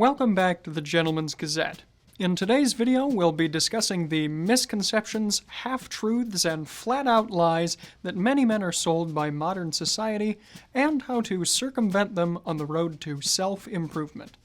Welcome back to the Gentleman's Gazette. In today's video, we'll be discussing the misconceptions, half-truths, and flat-out lies that many men are sold by modern society, and how to circumvent them on the road to self-improvement.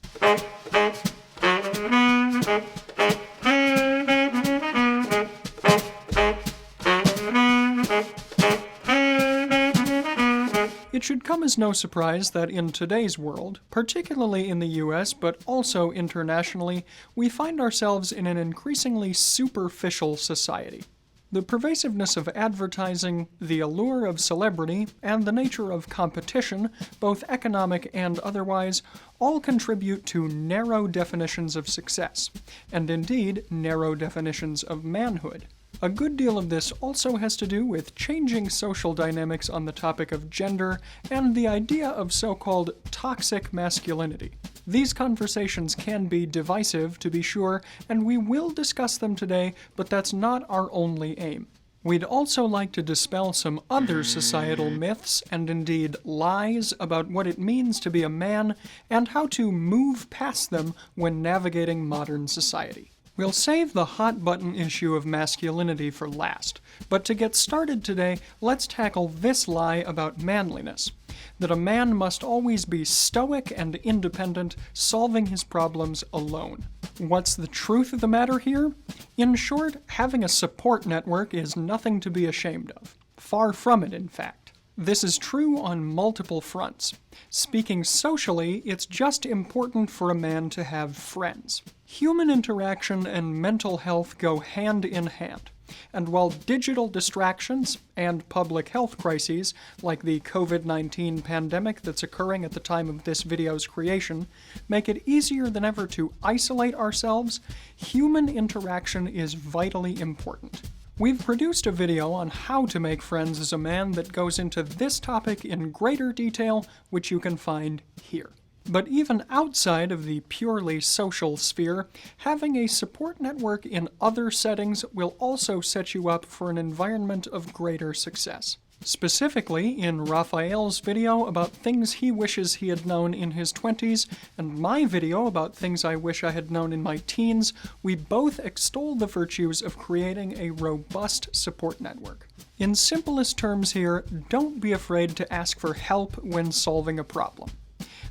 It should come as no surprise that in today's world, particularly in the US but also internationally, we find ourselves in an increasingly superficial society. The pervasiveness of advertising, the allure of celebrity, and the nature of competition, both economic and otherwise, all contribute to narrow definitions of success, and indeed narrow definitions of manhood. A good deal of this also has to do with changing social dynamics on the topic of gender and the idea of so-called toxic masculinity. These conversations can be divisive, to be sure, and we will discuss them today, but that's not our only aim. We'd also like to dispel some other societal myths and indeed lies about what it means to be a man and how to move past them when navigating modern society. We'll save the hot-button issue of masculinity for last, but to get started today, let's tackle this lie about manliness, that a man must always be stoic and independent, solving his problems alone. What's the truth of the matter here? In short, having a support network is nothing to be ashamed of. Far from it, in fact. This is true on multiple fronts. Speaking socially, it's just important for a man to have friends. Human interaction and mental health go hand in hand. And while digital distractions and public health crises, like the COVID-19 pandemic that's occurring at the time of this video's creation, make it easier than ever to isolate ourselves, human interaction is vitally important. We've produced a video on how to make friends as a man that goes into this topic in greater detail, which you can find here. But even outside of the purely social sphere, having a support network in other settings will also set you up for an environment of greater success. Specifically, in Raphael's video about things he wishes he had known in his 20s, and my video about things I wish I had known in my teens, we both extol the virtues of creating a robust support network. In simplest terms here, don't be afraid to ask for help when solving a problem.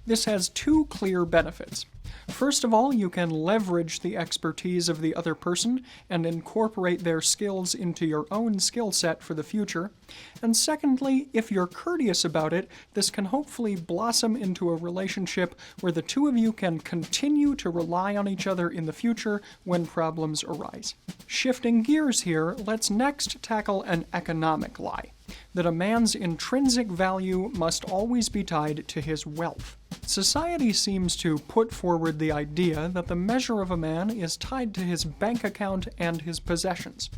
This has two clear benefits. First of all, you can leverage the expertise of the other person and incorporate their skills into your own skill set for the future. And secondly, if you're courteous about it, this can hopefully blossom into a relationship where the two of you can continue to rely on each other in the future when problems arise. Shifting gears here, let's next tackle an economic lie, that a man's intrinsic value must always be tied to his wealth. Society seems to put forward the idea that the measure of a man is tied to his bank account and his possessions.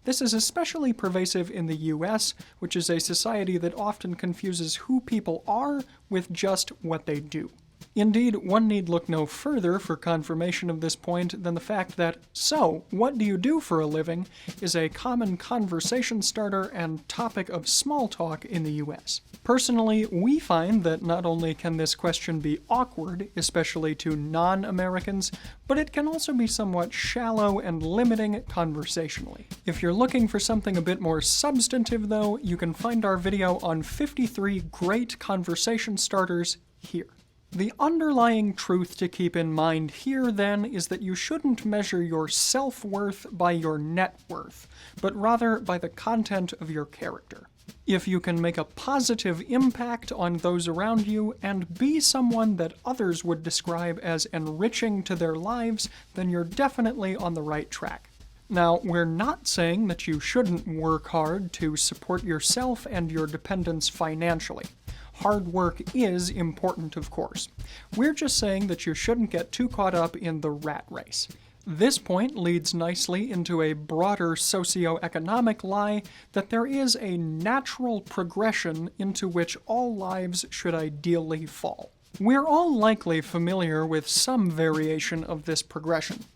This is especially pervasive in the US, which is a society that often confuses who people are with just what they do. Indeed, one need look no further for confirmation of this point than the fact that, "So, what do you do for a living?" is a common conversation starter and topic of small talk in the US. Personally, we find that not only can this question be awkward, especially to non-Americans, but it can also be somewhat shallow and limiting conversationally. If you're looking for something a bit more substantive, though, you can find our video on 53 great conversation starters here. The underlying truth to keep in mind here, then, is that you shouldn't measure your self-worth by your net worth, but rather by the content of your character. If you can make a positive impact on those around you and be someone that others would describe as enriching to their lives, then you're definitely on the right track. Now, we're not saying that you shouldn't work hard to support yourself and your dependents financially. Hard work is important, of course. We're just saying that you shouldn't get too caught up in the rat race. This point leads nicely into a broader socioeconomic lie that there is a natural progression into which all lives should ideally fall. We're all likely familiar with some variation of this progression.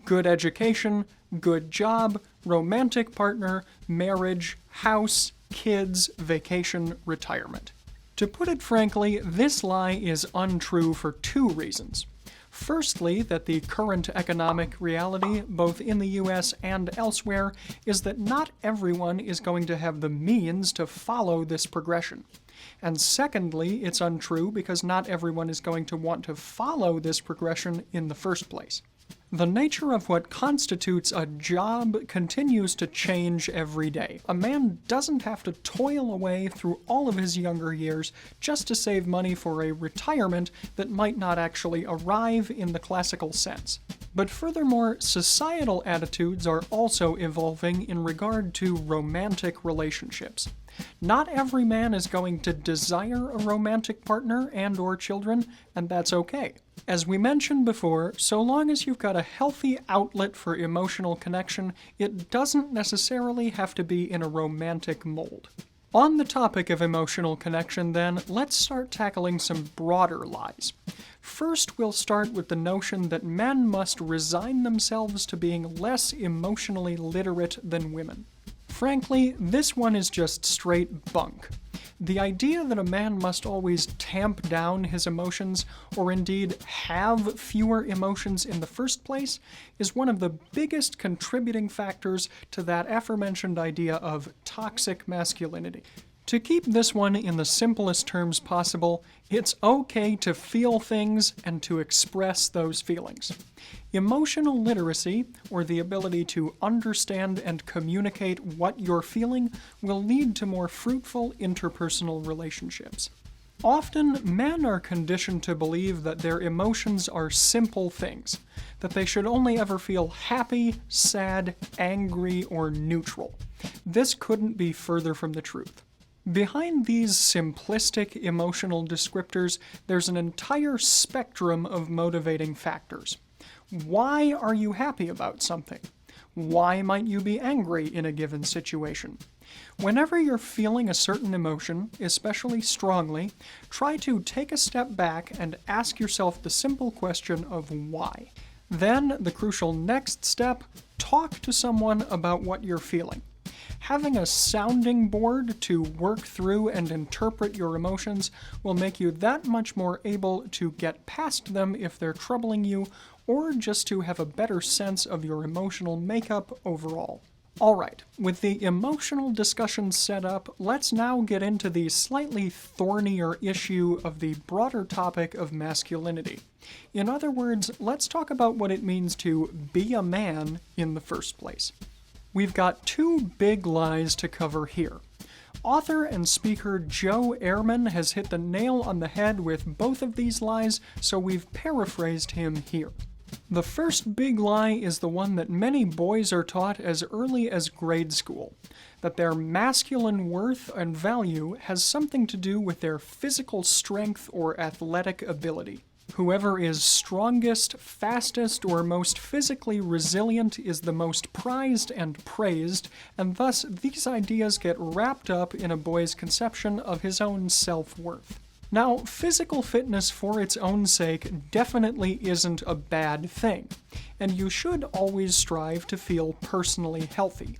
Good education, good job, romantic partner, marriage, house, kids, vacation, retirement. To put it frankly, this lie is untrue for two reasons. Firstly, that the current economic reality, both in the US and elsewhere, is that not everyone is going to have the means to follow this progression. And secondly, it's untrue because not everyone is going to want to follow this progression in the first place. The nature of what constitutes a job continues to change every day. A man doesn't have to toil away through all of his younger years just to save money for a retirement that might not actually arrive in the classical sense. But furthermore, societal attitudes are also evolving in regard to romantic relationships. Not every man is going to desire a romantic partner and/or children, and that's okay. As we mentioned before, so long as you've got a healthy outlet for emotional connection, it doesn't necessarily have to be in a romantic mold. On the topic of emotional connection, then, let's start tackling some broader lies. First, we'll start with the notion that men must resign themselves to being less emotionally literate than women. Frankly, this one is just straight bunk. The idea that a man must always tamp down his emotions, or indeed have fewer emotions in the first place, is one of the biggest contributing factors to that aforementioned idea of toxic masculinity. To keep this one in the simplest terms possible, it's okay to feel things and to express those feelings. Emotional literacy, or the ability to understand and communicate what you're feeling, will lead to more fruitful interpersonal relationships. Often, men are conditioned to believe that their emotions are simple things, that they should only ever feel happy, sad, angry, or neutral. This couldn't be further from the truth. Behind these simplistic emotional descriptors, there's an entire spectrum of motivating factors. Why are you happy about something? Why might you be angry in a given situation? Whenever you're feeling a certain emotion, especially strongly, try to take a step back and ask yourself the simple question of why. Then, the crucial next step, talk to someone about what you're feeling. Having a sounding board to work through and interpret your emotions will make you that much more able to get past them if they're troubling you, or just to have a better sense of your emotional makeup overall. Alright, with the emotional discussion set up, let's now get into the slightly thornier issue of the broader topic of masculinity. In other words, let's talk about what it means to be a man in the first place. We've got two big lies to cover here. Author and speaker Joe Ehrman has hit the nail on the head with both of these lies, so we've paraphrased him here. The first big lie is the one that many boys are taught as early as grade school, that their masculine worth and value has something to do with their physical strength or athletic ability. Whoever is strongest, fastest, or most physically resilient is the most prized and praised, and thus these ideas get wrapped up in a boy's conception of his own self-worth. Now, physical fitness for its own sake definitely isn't a bad thing, and you should always strive to feel personally healthy.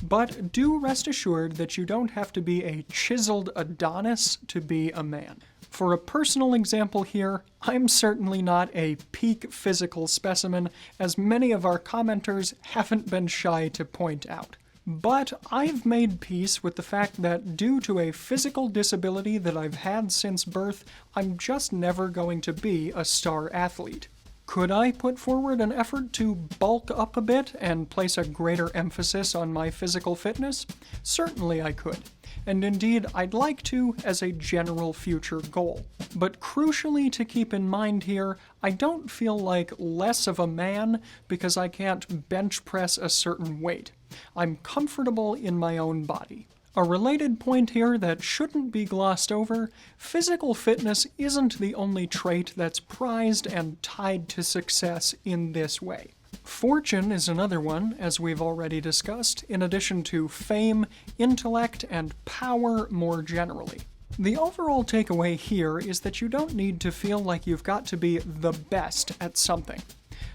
But do rest assured that you don't have to be a chiseled Adonis to be a man. For a personal example here, I'm certainly not a peak physical specimen, as many of our commenters haven't been shy to point out. But I've made peace with the fact that due to a physical disability that I've had since birth, I'm just never going to be a star athlete. Could I put forward an effort to bulk up a bit and place a greater emphasis on my physical fitness? Certainly I could. And indeed, I'd like to as a general future goal. But crucially to keep in mind here, I don't feel like less of a man because I can't bench press a certain weight. I'm comfortable in my own body. A related point here that shouldn't be glossed over, physical fitness isn't the only trait that's prized and tied to success in this way. Fortune is another one, as we've already discussed, in addition to fame, intellect, and power more generally. The overall takeaway here is that you don't need to feel like you've got to be the best at something.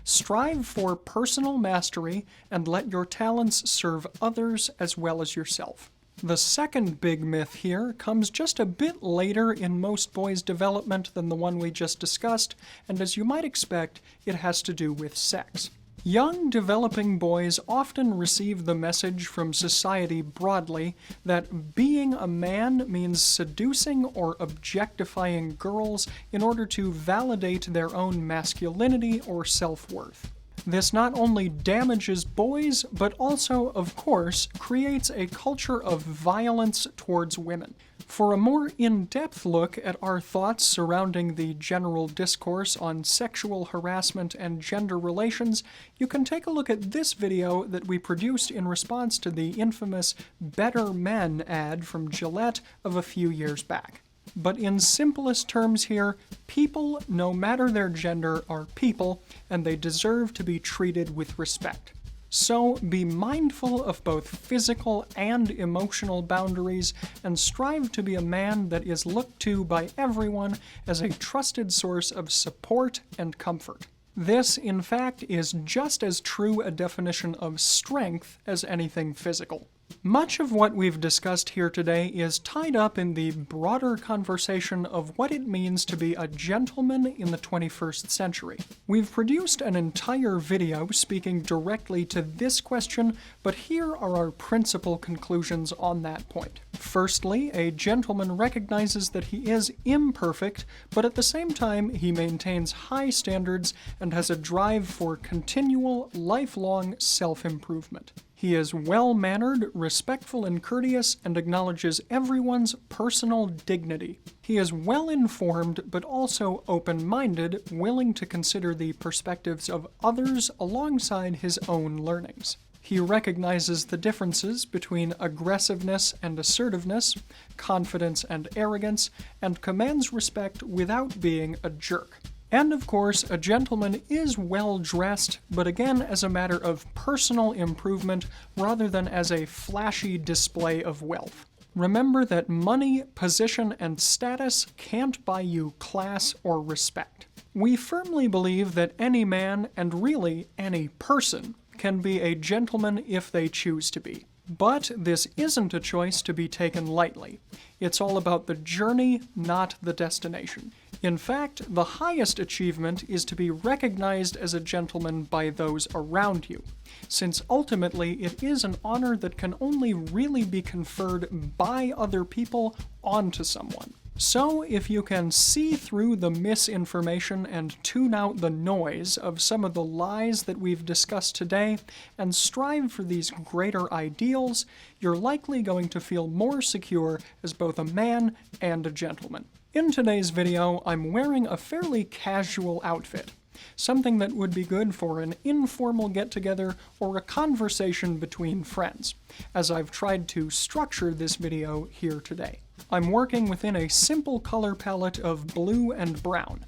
Strive for personal mastery and let your talents serve others as well as yourself. The second big myth here comes just a bit later in most boys' development than the one we just discussed, and as you might expect, it has to do with sex. Young, developing boys often receive the message from society broadly that being a man means seducing or objectifying girls in order to validate their own masculinity or self-worth. This not only damages boys, but also, of course, creates a culture of violence towards women. For a more in-depth look at our thoughts surrounding the general discourse on sexual harassment and gender relations, you can take a look at this video that we produced in response to the infamous Better Men ad from Gillette of a few years back. But in simplest terms here, people, no matter their gender, are people, and they deserve to be treated with respect. So be mindful of both physical and emotional boundaries, and strive to be a man that is looked to by everyone as a trusted source of support and comfort. This, in fact, is just as true a definition of strength as anything physical. Much of what we've discussed here today is tied up in the broader conversation of what it means to be a gentleman in the 21st century. We've produced an entire video speaking directly to this question, but here are our principal conclusions on that point. Firstly, a gentleman recognizes that he is imperfect, but at the same time he maintains high standards and has a drive for continual, lifelong self-improvement. He is well-mannered, respectful and courteous, and acknowledges everyone's personal dignity. He is well-informed, but also open-minded, willing to consider the perspectives of others alongside his own learnings. He recognizes the differences between aggressiveness and assertiveness, confidence and arrogance, and commands respect without being a jerk. And of course, a gentleman is well-dressed, but again as a matter of personal improvement rather than as a flashy display of wealth. Remember that money, position, and status can't buy you class or respect. We firmly believe that any man, and really any person, can be a gentleman if they choose to be. But this isn't a choice to be taken lightly. It's all about the journey, not the destination. In fact, the highest achievement is to be recognized as a gentleman by those around you, since ultimately it is an honor that can only really be conferred by other people onto someone. So, if you can see through the misinformation and tune out the noise of some of the lies that we've discussed today, and strive for these greater ideals, you're likely going to feel more secure as both a man and a gentleman. In today's video, I'm wearing a fairly casual outfit, something that would be good for an informal get-together or a conversation between friends, as I've tried to structure this video here today. I'm working within a simple color palette of blue and brown.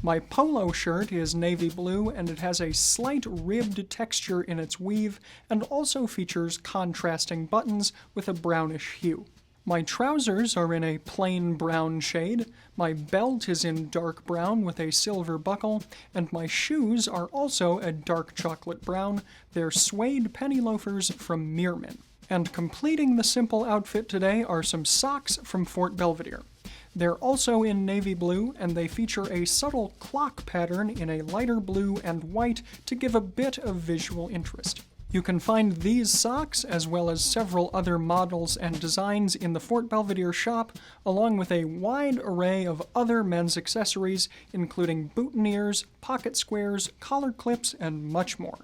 My polo shirt is navy blue and it has a slight ribbed texture in its weave and also features contrasting buttons with a brownish hue. My trousers are in a plain brown shade, my belt is in dark brown with a silver buckle, and my shoes are also a dark chocolate brown. They're suede penny loafers from Meermin. And completing the simple outfit today are some socks from Fort Belvedere. They're also in navy blue, and they feature a subtle clock pattern in a lighter blue and white to give a bit of visual interest. You can find these socks, as well as several other models and designs in the Fort Belvedere shop, along with a wide array of other men's accessories, including boutonnieres, pocket squares, collar clips, and much more.